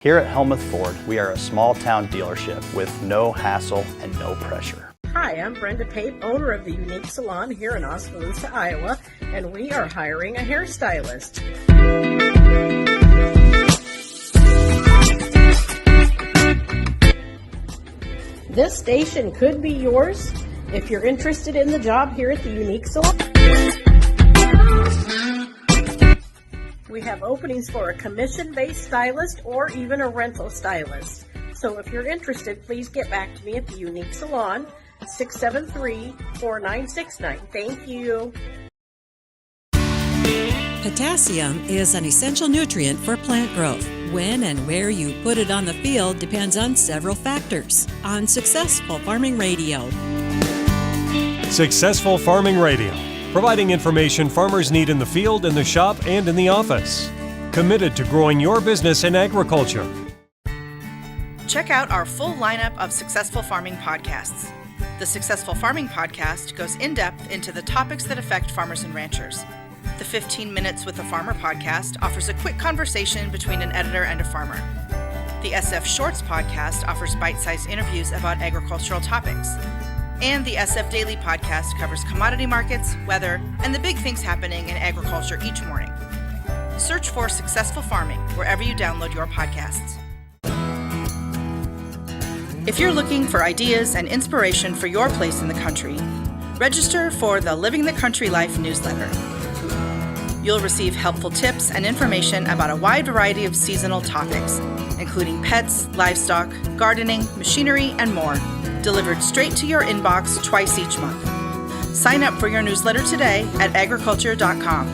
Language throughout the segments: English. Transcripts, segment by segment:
Here at Helmuth Ford, we are a small town dealership with no hassle and no pressure. Hi, I'm Brenda Pape, owner of the Unique Salon here in Oskaloosa, Iowa, and we are hiring a hairstylist. This station could be yours if you're interested in the job here at the Unique Salon. We have openings for a commission-based stylist or even a rental stylist. So if you're interested, please get back to me at the Unique Salon, 673-4969. Thank you. Potassium is an essential nutrient for plant growth. When and where you put it on the field depends on several factors. On Successful Farming Radio. Successful Farming Radio, providing information farmers need in the field, in the shop, and in the office. Committed to growing your business in agriculture. Check out our full lineup of Successful Farming podcasts. The Successful Farming podcast goes in-depth into the topics that affect farmers and ranchers. The 15 Minutes with a Farmer podcast offers a quick conversation between an editor and a farmer. The SF Shorts podcast offers bite-sized interviews about agricultural topics. And the SF Daily podcast covers commodity markets, weather, and the big things happening in agriculture each morning. Search for Successful Farming wherever you download your podcasts. If you're looking for ideas and inspiration for your place in the country, register for the Living the Country Life newsletter. You'll receive helpful tips and information about a wide variety of seasonal topics, including pets, livestock, gardening, machinery, and more, delivered straight to your inbox twice each month. Sign up for your newsletter today at agriculture.com.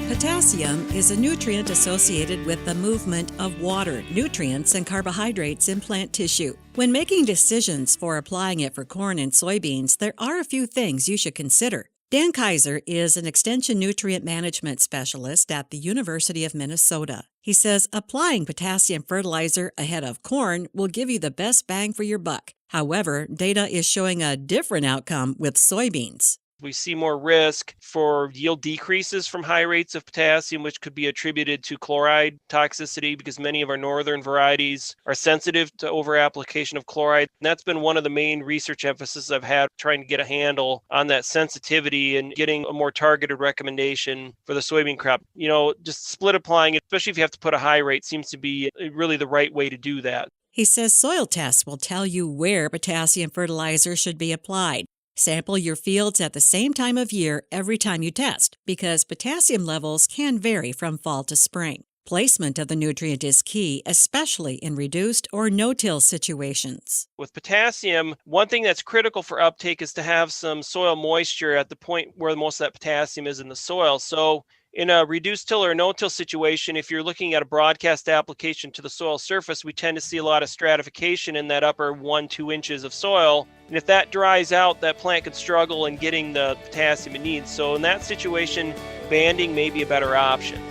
Potassium is a nutrient associated with the movement of water, nutrients, and carbohydrates in plant tissue. When making decisions for applying it for corn and soybeans, there are a few things you should consider. Dan Kaiser is an extension nutrient management specialist at the University of Minnesota. He says applying potassium fertilizer ahead of corn will give you the best bang for your buck. However, data is showing a different outcome with soybeans. We see more risk for yield decreases from high rates of potassium, which could be attributed to chloride toxicity because many of our northern varieties are sensitive to overapplication of chloride. And that's been one of the main research emphases I've had, trying to get a handle on that sensitivity and getting a more targeted recommendation for the soybean crop. You know, just split applying, especially if you have to put a high rate, seems to be really the right way to do that. He says soil tests will tell you where potassium fertilizer should be applied. Sample your fields at the same time of year every time you test, because potassium levels can vary from fall to spring. Placement of the nutrient is key, especially in reduced or no-till situations. With potassium, one thing that's critical for uptake is to have some soil moisture at the point where most of that potassium is in the soil. So in a reduced till or no-till situation, if you're looking at a broadcast application to the soil surface, we tend to see a lot of stratification in that upper 1-2 inches of soil. And if that dries out, that plant could struggle in getting the potassium it needs. So in that situation, banding may be a better option.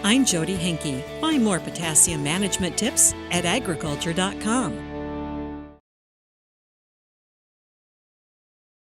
I'm Jody Henke. Find more potassium management tips at agriculture.com.